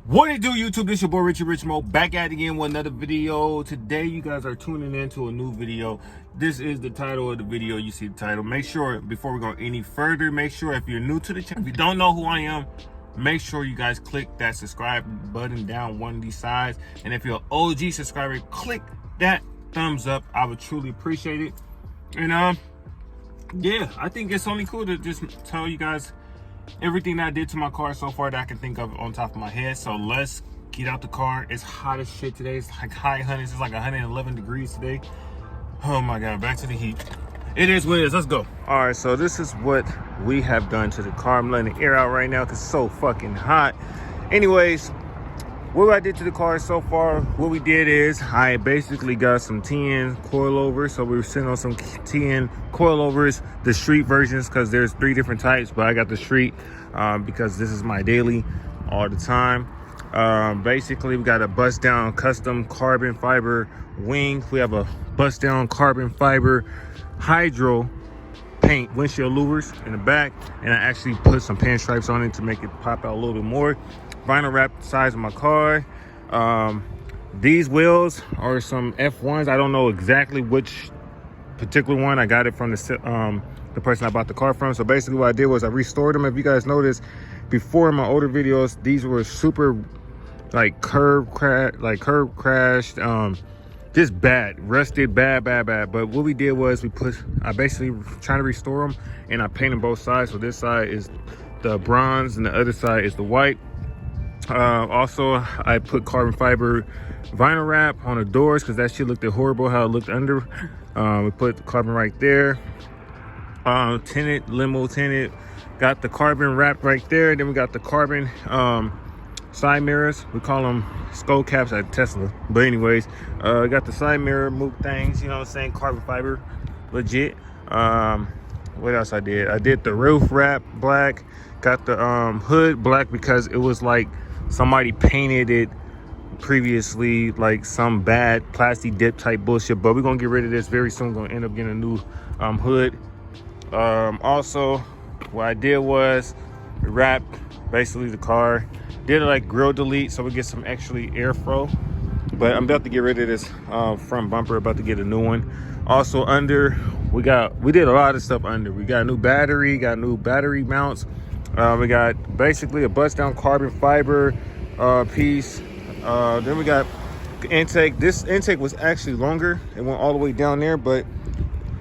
What it do, YouTube? This your boy Richie back at it again with another video. Today you guys are tuning into a new video. This is the title of the video. You see the title. Make sure, before we go any further, make sure if you're new to the channel, if you don't know who I am, make sure you guys click that subscribe button down one of these sides. And if you're an OG subscriber, click that thumbs up. I would truly appreciate it. And yeah, I think it's only cool to just tell you guys everything that I did to my car so far that I can think of on top of my head. So let's get out the car. It's hot as shit today. It's like high hundreds. It's like 111 degrees today. Oh my God, back to the heat. It is what it is. Let's go. All right, so this is what we have done to the car. I'm letting the air out right now because it's so fucking hot. Anyways, what I did to the car so far, what we did is I basically got some TN coilovers. So we were sitting on some TN coilovers, the street versions, because there's 3 different types, but I got the street because this is my daily all the time. Basically, we got a bust down custom carbon fiber wing. We have a bust down carbon fiber hydro paint windshield louvers in the back, and I actually put some pinstripes on it to make it pop out a little bit more. Vinyl wrap the sides of my car. These wheels are some F1s. I don't know exactly which particular one. I got it from the person I bought the car from. So basically what I did was I restored them. If you guys noticed, before in my older videos, these were super like curb crashed, just bad, rusted, bad. But what we did was I basically trying to restore them, and I painted both sides. So this side is the bronze and the other side is the white. Also, I put carbon fiber vinyl wrap on the doors because that shit looked horrible how it looked under. We put the carbon right there. Tinted, limo tinted. Got the carbon wrap right there. Then we got the carbon side mirrors. We call them skull caps at Tesla. But anyways, got the side mirror move things, you know what I'm saying? Carbon fiber, legit. What else I did? I did the roof wrap black. Got the hood black because it was like somebody painted it previously, like some bad plastic dip type bullshit. But we're gonna get rid of this very soon. Gonna end up getting a new hood. Also, what I did was wrapped basically the car. Did it like grill delete so we get some actually airflow. But I'm about to get rid of this front bumper. About to get a new one. Also under, we did a lot of stuff under. We got a new battery, got new battery mounts. We got basically a bust down carbon fiber piece. Then we got intake. This intake was actually longer. It went all the way down there, but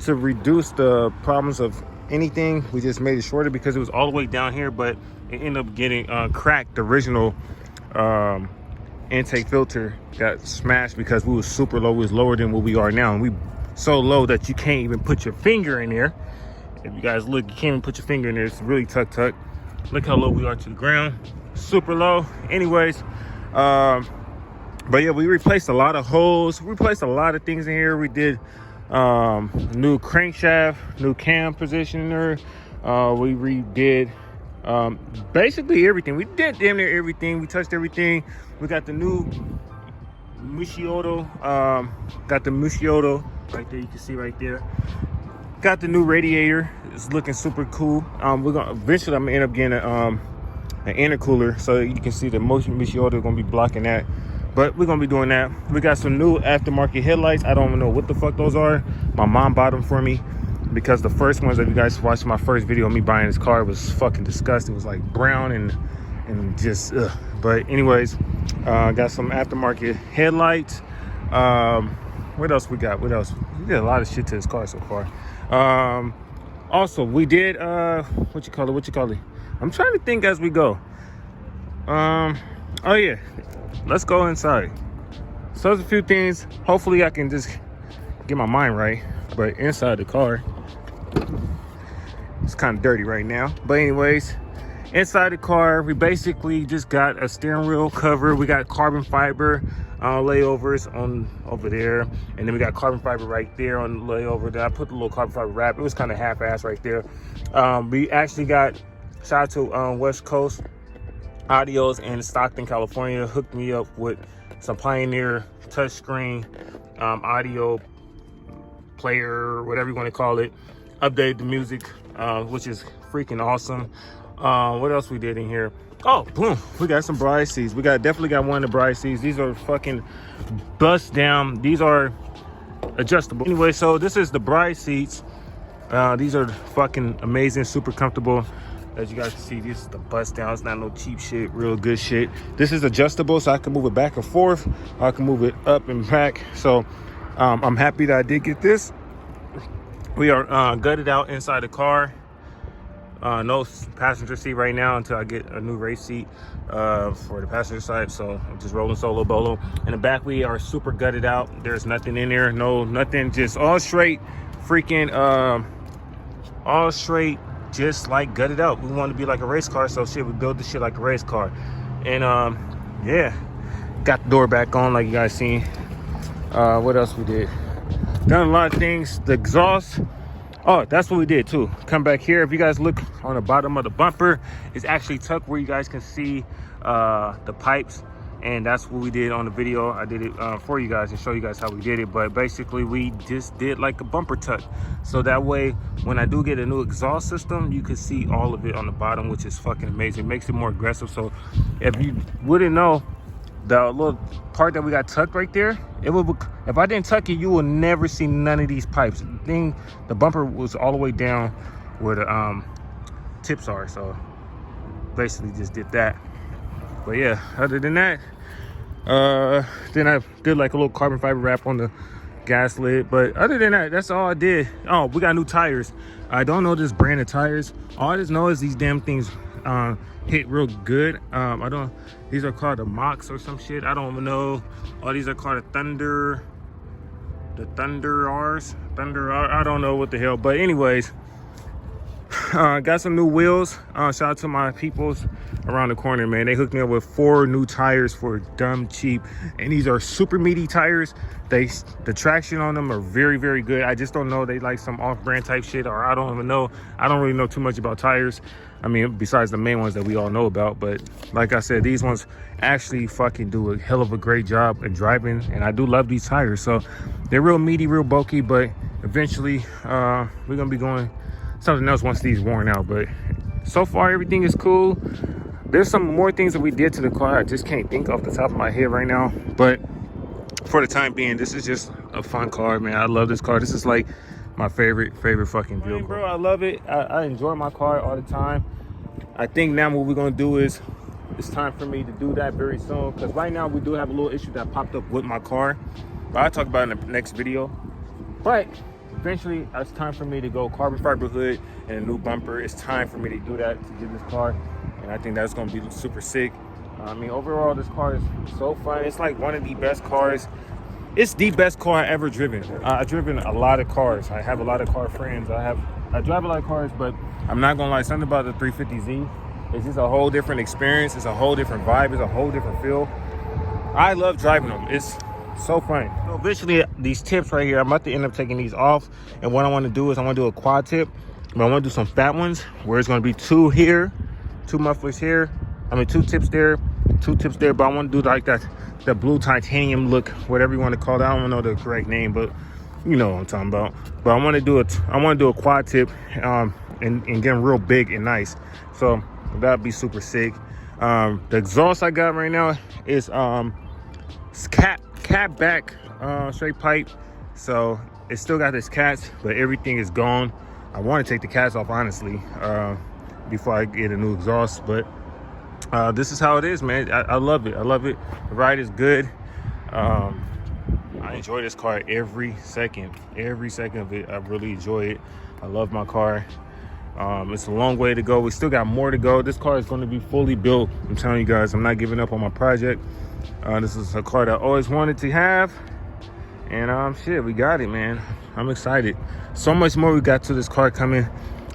to reduce the problems of anything, we just made it shorter because it was all the way down here, but it ended up getting cracked. The original intake filter got smashed because we was super low. We was lower than what we are now, and we so low that you can't even put your finger in there. If you guys look, you can't even put your finger in there. It's really tuck. Look how low we are to the ground. Super low. Anyways, but yeah, we replaced a lot of holes. We replaced a lot of things in here. We did new crankshaft, new cam positioner. We redid basically everything. We did damn near everything. We touched everything. We got the new Mushioto. Got the Mushioto right there. You can see right there. Got the new radiator. It's looking super cool. We're gonna eventually, I'm gonna end up getting an intercooler so you can see the Mushioto gonna be blocking that. But we're gonna be doing that. We got some new aftermarket headlights. I don't even know what the fuck those are. My mom bought them for me because the first ones that you guys watched my first video of me buying this car was fucking disgusting. It was like brown and just ugh. But anyways, got some aftermarket headlights. What else we got? We did a lot of shit to this car so far. Also, we did what you call it? I'm trying to think as we go. Oh yeah, let's go inside. So there's a few things. Hopefully I can just get my mind right. But inside the car, it's kind of dirty right now. But anyways, inside the car, we basically just got a steering wheel cover. We got carbon fiber layovers on over there, and then we got carbon fiber right there on the layover there. I put the little carbon fiber wrap. It was kind of half-assed right there. We actually got, shout out to West Coast Audios in Stockton, California, hooked me up with some Pioneer touchscreen audio player, whatever you want to call it. Updated the music, which is freaking awesome. What else we did in here? Oh, boom. We got some bride seats. We definitely got one of the bride seats. These are fucking bust down. These are adjustable. Anyway, so this is the bride seats. These are fucking amazing, super comfortable. As you guys can see, this is the bust down. It's not no cheap shit, real good shit. This is adjustable, so I can move it back and forth. I can move it up and back. So I'm happy that I did get this. We are gutted out inside the car. No passenger seat right now until I get a new race seat for the passenger side. So I'm just rolling solo bolo. In the back, we are super gutted out. There's nothing in there. No, nothing. Just all straight, freaking, all straight, just like gutted out. We want to be like a race car. So shit, we build this shit like a race car. And yeah, got the door back on like you guys seen. What else we did? Done a lot of things. The exhaust. Oh, that's what we did too. Come back here. If you guys look on the bottom of the bumper, it's actually tucked where you guys can see the pipes. And that's what we did on the video. I did it for you guys and show you guys how we did it. But basically, we just did like a bumper tuck. So that way, when I do get a new exhaust system, you can see all of it on the bottom, which is fucking amazing. It makes it more aggressive. So if you wouldn't know, the little part that we got tucked right there, it would, if I didn't tuck it, you will never see none of these pipes. The bumper was all the way down where the tips are. So basically just did that. But yeah, other than that, then I did like a little carbon fiber wrap on the gas lid. But other than that, that's all I did. Oh, we got new tires. I don't know this brand of tires. All I just know is these damn things hit real good. These are called the Mox or some shit. I don't even know. Oh, these are called the Thunder R's. I don't know what the hell. But anyways, got some new wheels. Shout out to my peoples around the corner, man. They hooked me up with 4 new tires for dumb cheap, and these are super meaty tires. The traction on them are very, very good. I just don't know, they like some off-brand type shit, or I don't even know. I don't really know too much about tires. I mean, besides the main ones that we all know about. But like I said, these ones actually fucking do a hell of a great job at driving, and I do love these tires. So they're real meaty, real bulky, but eventually we're gonna be going something else once these worn out. But so far everything is cool. There's some more things that we did to the car I just can't think off the top of my head right now, but for the time being, this is just a fun car, man. I love this car. This is like my favorite fucking vehicle. Man, bro, I love it. I enjoy my car all the time. I think now what we're gonna do is it's time for me to do that very soon, because right now we do have a little issue that popped up with my car, but I'll talk about it in the next video. But eventually it's time for me to go carbon fiber hood and a new bumper. It's time for me to do that to get this car, and I think that's gonna be super sick. I mean, overall this car is so fun. It's like one of the best cars. It's the best car I ever driven. I've driven a lot of cars. I have a lot of car friends. I drive a lot of cars, but I'm not gonna lie, something about the 350Z, it's just a whole different experience. It's a whole different vibe. It's a whole different feel. I love driving them. It's so fun. So eventually these tips right here, I'm about to end up taking these off, and what I want to do is I want to do a quad tip, but I want to do some fat ones where it's going to be 2 here, 2 mufflers here, I mean 2 tips there, 2 tips there. But I want to do like that, the blue titanium look, whatever you want to call it. I don't know the correct name, but you know what I'm talking about. But I want to do a quad tip and get them real big and nice. So that'd be super sick. The exhaust I got right now is cap back straight pipe, so it still got this cats, but everything is gone. I want to take the cats off, honestly, before I get a new exhaust. But this is how it is, man. I love it. The ride is good. I enjoy this car every second of it. I really enjoy it. I love my car. It's a long way to go. We still got more to go. This car is going to be fully built. I'm telling you guys, I'm not giving up on my project. This is a car that I always wanted to have, and shit, we got it, man. I'm excited. So much more we got to this car coming.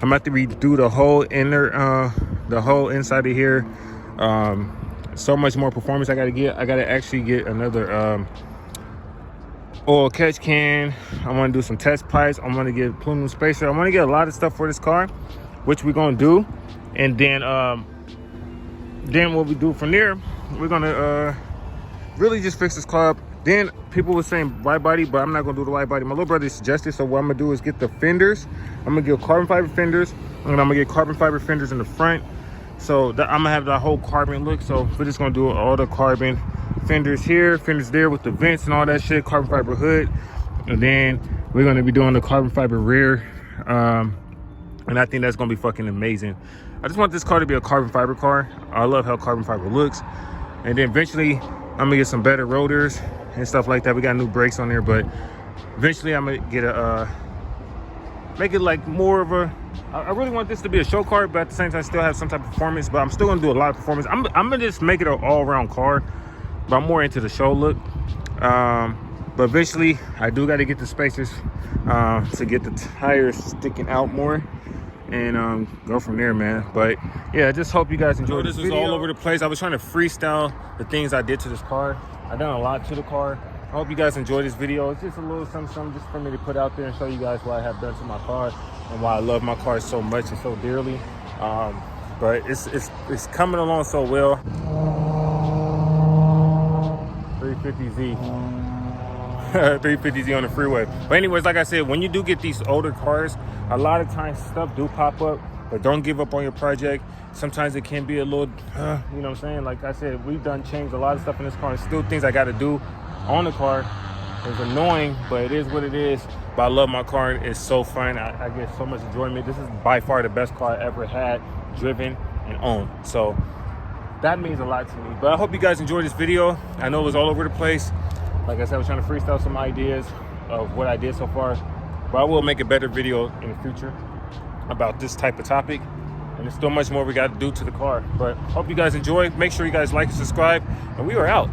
I'm about to redo the whole the whole inside of here. So much more performance I gotta get. I gotta actually get another oil catch can. I want to do some test pipes. I want to get a plume spacer. I want to get a lot of stuff for this car, which we're gonna do. And then what we do from there, we're gonna really just fix this car up. Then people were saying wide body, but I'm not gonna do the wide body. My little brother suggested, so what I'm gonna do is get the fenders. I'm gonna get carbon fiber fenders, and I'm gonna get carbon fiber fenders in the front, So I'm gonna have the whole carbon look. So we're just gonna do all the carbon fenders here, fenders there with the vents and all that shit, carbon fiber hood. And then we're gonna be doing the carbon fiber rear. And I think that's gonna be fucking amazing. I just want this car to be a carbon fiber car. I love how carbon fiber looks. And then eventually I'm gonna get some better rotors and stuff like that. We got new brakes on there, but eventually I'm gonna get a make it like more of a, I really want this to be a show car, but at the same time still have some type of performance. But I'm still gonna do a lot of performance. I'm gonna just make it an all-around car, but I'm more into the show look. But eventually I do got to get the spacers to get the tires sticking out more, and go from there, man. But yeah, I just hope you guys enjoyed this video. All over the place. I was trying to freestyle the things I did to this car. I done a lot to the car. I hope you guys enjoyed this video. It's just a little something just for me to put out there and show you guys what I have done to my car and why I love my car so much and so dearly. But it's coming along so well. 350Z. 350Z on the freeway. But anyways, like I said, when you do get these older cars, a lot of times stuff do pop up, but don't give up on your project. Sometimes it can be a little, you know what I'm saying? Like I said, we've done changed a lot of stuff in this car, and still things I got to do on the car. It's annoying, but it is what it is. But I love my car. It's so fun. I get so much enjoyment. This is by far the best car I ever had, driven, and owned. So that means a lot to me. But I hope you guys enjoyed this video. I know it was all over the place. Like I said, I was trying to freestyle some ideas of what I did so far, but I will make a better video in the future about this type of topic. And there's still much more we got to do to the car. But hope you guys enjoy. Make sure you guys like and subscribe, and we are out.